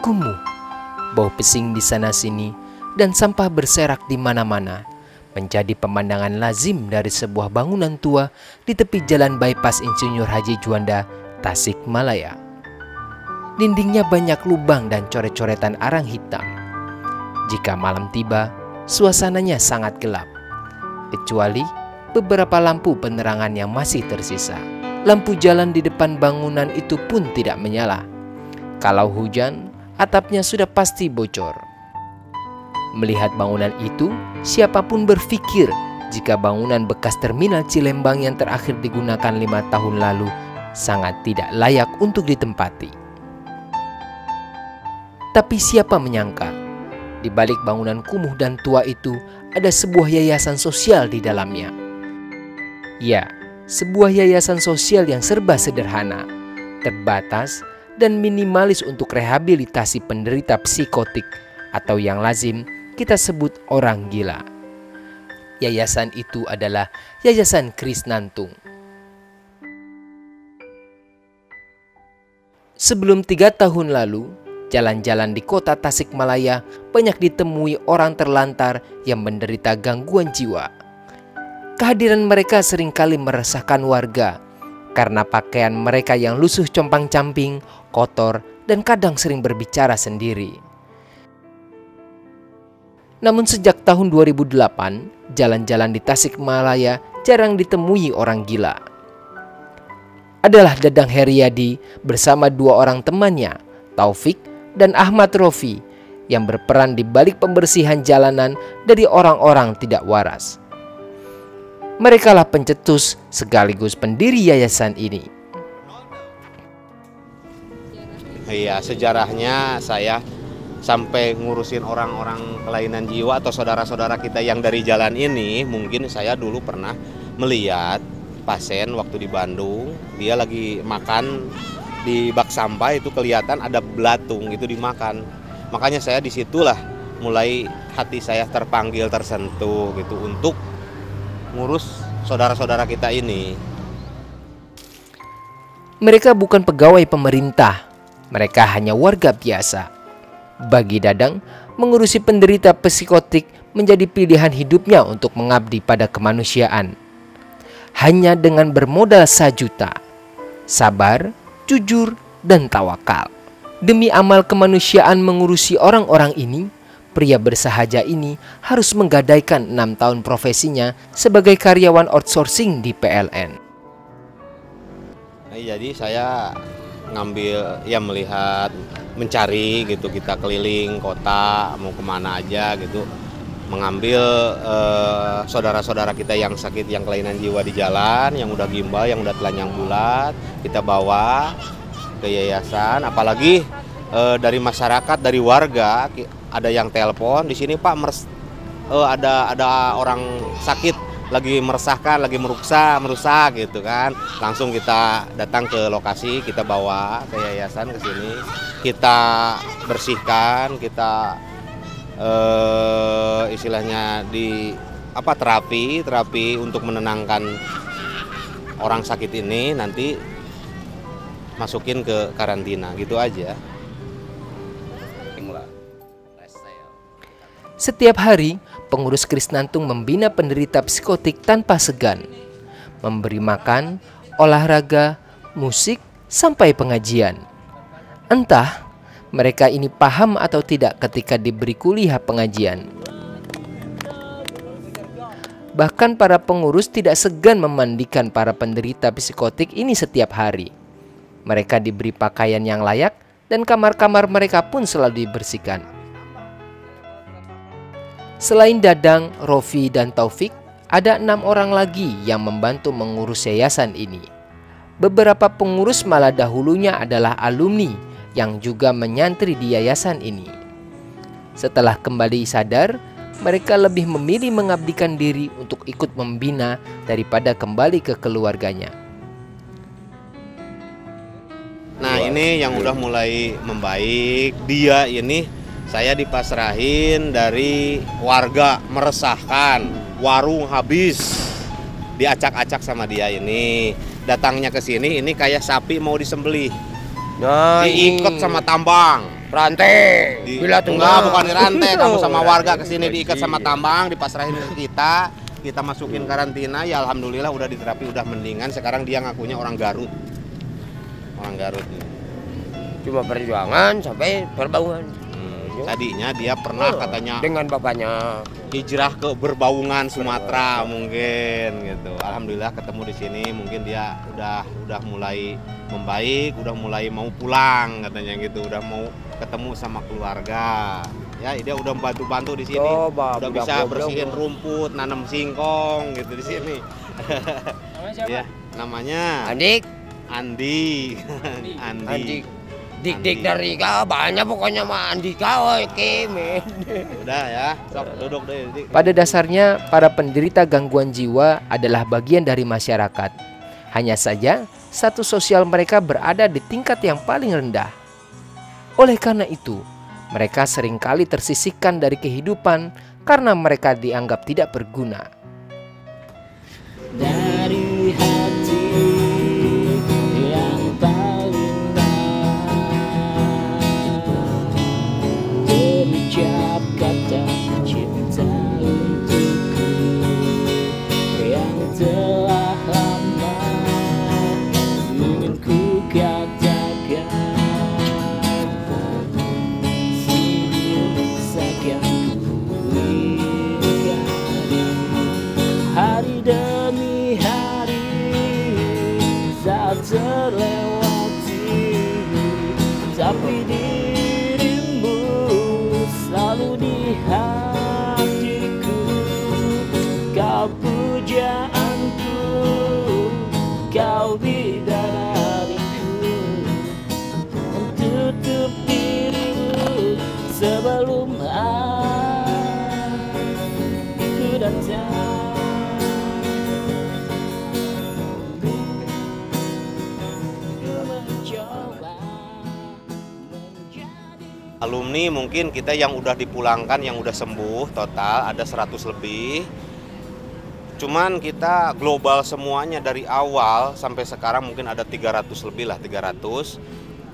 Kumuh, bau pesing di sana-sini, dan sampah berserak di mana-mana menjadi pemandangan lazim dari sebuah bangunan tua di tepi jalan bypass Insinyur Haji Juanda, Tasikmalaya. Dindingnya banyak lubang dan coret-coretan arang hitam. Jika malam tiba, suasananya sangat gelap, kecuali beberapa lampu penerangan yang masih tersisa. Lampu jalan di depan bangunan itu pun tidak menyala. Kalau hujan, atapnya sudah pasti bocor. Melihat bangunan itu, siapapun berpikir jika bangunan bekas terminal Cilembang yang terakhir digunakan 5 tahun lalu sangat tidak layak untuk ditempati. Tapi siapa menyangka, di balik bangunan kumuh dan tua itu ada sebuah yayasan sosial di dalamnya. Ya, sebuah yayasan sosial yang serba sederhana, terbatas, dan minimalis untuk rehabilitasi penderita psikotik atau yang lazim kita sebut orang gila. Yayasan itu adalah Yayasan Krisnantung. Sebelum 3 tahun lalu, jalan-jalan di kota Tasikmalaya banyak ditemui orang terlantar yang menderita gangguan jiwa. Kehadiran mereka seringkali meresahkan warga karena pakaian mereka yang lusuh compang-camping, kotor, dan kadang sering berbicara sendiri. Namun sejak tahun 2008, jalan-jalan di Tasikmalaya jarang ditemui orang gila. Adalah Dadang Heriadi bersama 2 orang temannya, Taufik dan Ahmad Rofi, yang berperan di balik pembersihan jalanan dari orang-orang tidak waras. Merekalah pencetus sekaligus pendiri yayasan ini. Iya, sejarahnya saya sampai ngurusin orang-orang kelainan jiwa atau saudara-saudara kita yang dari jalan ini, mungkin saya dulu pernah melihat pasien waktu di Bandung, dia lagi makan di bak sampah, itu kelihatan ada belatung itu dimakan. Makanya saya disitulah mulai hati saya terpanggil, tersentuh gitu untuk ngurus saudara-saudara kita ini. Mereka bukan pegawai pemerintah, mereka hanya warga biasa. Bagi Dadang, mengurusi penderita psikotik menjadi pilihan hidupnya untuk mengabdi pada kemanusiaan. Hanya dengan bermodal sajuta, sabar, jujur, dan tawakal. Demi amal kemanusiaan mengurusi orang-orang ini, pria bersahaja ini harus menggadaikan 6 tahun profesinya sebagai karyawan outsourcing di PLN. Jadi saya ngambil, ya melihat, mencari gitu, kita keliling kota, mau kemana aja gitu, mengambil saudara-saudara kita yang sakit, yang kelainan jiwa di jalan, yang udah gimbal, yang udah telanjang bulat, kita bawa ke yayasan. Apalagi dari masyarakat, dari warga, ada yang telepon di sini, Pak, ada orang sakit lagi meresahkan, lagi merusak gitu kan. Langsung kita datang ke lokasi, kita bawa ke yayasan ke sini, kita bersihkan, kita istilahnya di terapi untuk menenangkan orang sakit ini, nanti masukin ke karantina gitu aja. Setiap hari, pengurus Krisnantung membina penderita psikotik tanpa segan, memberi makan, olahraga, musik, sampai pengajian. Entah mereka ini paham atau tidak ketika diberi kuliah pengajian. Bahkan para pengurus tidak segan memandikan para penderita psikotik ini setiap hari. Mereka diberi pakaian yang layak dan kamar-kamar mereka pun selalu dibersihkan. Selain Dadang, Rofi, dan Taufik, Ada 6 orang lagi yang membantu mengurus yayasan ini. Beberapa pengurus malah dahulunya adalah alumni yang juga menyantri di yayasan ini. Setelah kembali sadar, mereka lebih memilih mengabdikan diri untuk ikut membina daripada kembali ke keluarganya. Nah, ini yang udah mulai membaik. Dia ini saya dipasrahin dari warga meresahkan, warung habis, diacak-acak sama dia ini. Datangnya ke sini ini kayak sapi mau disembelih. Nah, diikat sama tambang. rantai. Enggak, bukan dirantai. Kamu sama warga ke sini diikat sama tambang, dipasrahin ke kita masukin karantina. Ya alhamdulillah udah diterapi, udah mendingan. Sekarang dia ngakunya orang Garut. Orang Garut. Cuma perjuangan sampai Berbauan. Tadinya dia pernah katanya dengan bapaknya hijrah ke Berbaungan Sumatera mungkin gitu. Alhamdulillah ketemu di sini, mungkin dia udah mulai membaik, udah mulai mau pulang katanya gitu, udah mau ketemu sama keluarga. Ya, dia udah bantu-bantu di sini. Udah bisa bersihin rumput, nanam singkong gitu di sini. Ya, namanya Andi. Dik dari kau banyak pokoknya mah Andika, oke men. Udah ya, sok duduk deh. Pada dasarnya, para penderita gangguan jiwa adalah bagian dari masyarakat. Hanya saja, status sosial mereka berada di tingkat yang paling rendah. Oleh karena itu, mereka seringkali tersisihkan dari kehidupan karena mereka dianggap tidak berguna. Dari hati yang paling terucap kata cinta untukku yang telah lama ingin ku katakan, seakan ku ingat hari demi hari saat terlewati, tapi dirimu selalu di hatiku. Kau pujaanku, kau bidadariku, tutup dirimu sebelum aku datang. Alumni mungkin kita yang udah dipulangkan, yang udah sembuh total ada 100 lebih. Cuman kita global semuanya dari awal sampai sekarang mungkin ada 300 lebih lah, 300.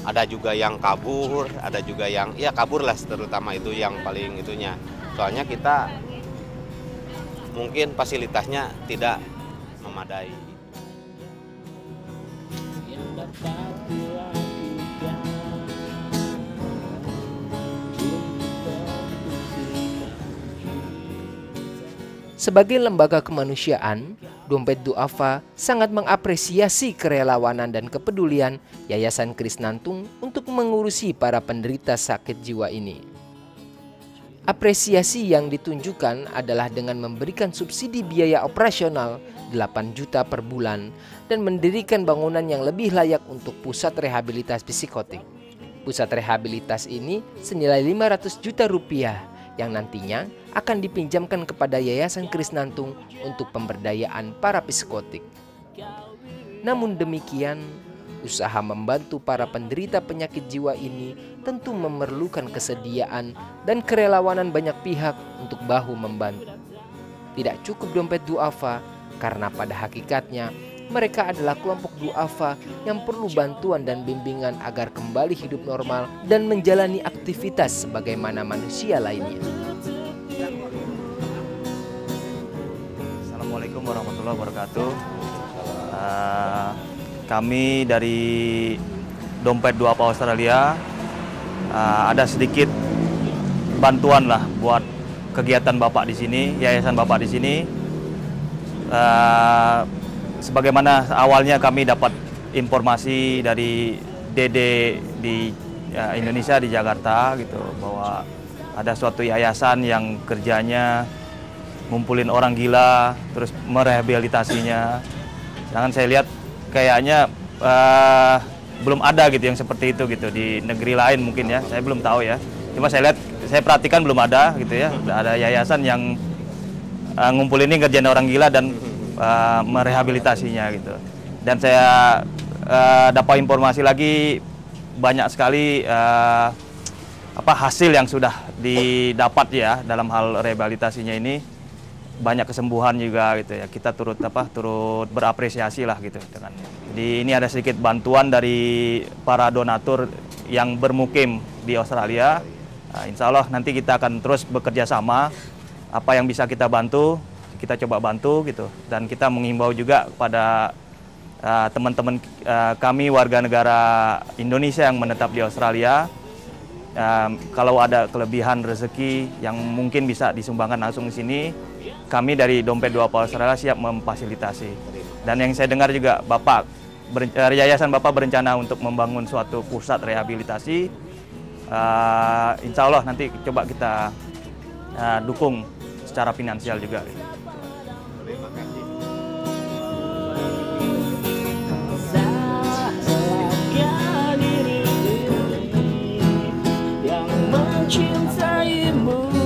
Ada juga yang kabur, ada juga yang ya kabur lah, terutama itu yang paling itunya. Soalnya kita mungkin fasilitasnya tidak memadai. Sebagai lembaga kemanusiaan, Dompet Duafa sangat mengapresiasi kerelawanan dan kepedulian Yayasan Krisnantung untuk mengurusi para penderita sakit jiwa ini. Apresiasi yang ditunjukkan adalah dengan memberikan subsidi biaya operasional 8 juta per bulan dan mendirikan bangunan yang lebih layak untuk pusat rehabilitas psikotik. Pusat rehabilitas ini senilai 500 juta rupiah yang nantinya akan dipinjamkan kepada Yayasan Krisnantung untuk pemberdayaan para psikotik. Namun demikian, usaha membantu para penderita penyakit jiwa ini tentu memerlukan kesediaan dan kerelawanan banyak pihak untuk bahu membantu. Tidak cukup Dompet Duafa, karena pada hakikatnya mereka adalah kelompok duafa yang perlu bantuan dan bimbingan agar kembali hidup normal dan menjalani aktivitas sebagaimana manusia lainnya. Assalamualaikum warahmatullahi wabarakatuh. Kami dari Dompet Duafa Australia ada sedikit bantuan lah buat kegiatan Bapak di sini, yayasan Bapak di sini. Sebagaimana awalnya kami dapat informasi dari Dede di Indonesia, di Jakarta gitu, bahwa ada suatu yayasan yang kerjanya ngumpulin orang gila, terus merehabilitasinya. Sedangkan saya lihat kayaknya belum ada gitu yang seperti itu gitu di negeri lain mungkin ya. Saya belum tahu ya. Cuma saya perhatikan belum ada gitu ya. Ada yayasan yang ngumpulin ini ngerjain orang gila dan merehabilitasinya gitu. Dan saya dapat informasi lagi banyak sekali hasil yang sudah didapat ya dalam hal rehabilitasinya ini, banyak kesembuhan juga gitu ya. Kita turut berapresiasi lah gitu dengan. Jadi ini ada sedikit bantuan dari para donatur yang bermukim di Australia. Insya Allah nanti kita akan terus bekerja sama, apa yang bisa kita bantu kita coba bantu gitu. Dan kita menghimbau juga kepada teman-teman kami warga negara Indonesia yang menetap di Australia, kalau ada kelebihan rezeki yang mungkin bisa disumbangkan langsung di sini, kami dari Dompet Duapa Australia siap memfasilitasi. Dan yang saya dengar juga yayasan Bapak berencana untuk membangun suatu pusat rehabilitasi. Insya Allah nanti coba kita dukung secara finansial juga. Terima kasih. Salahkan diri yang mencintaimu.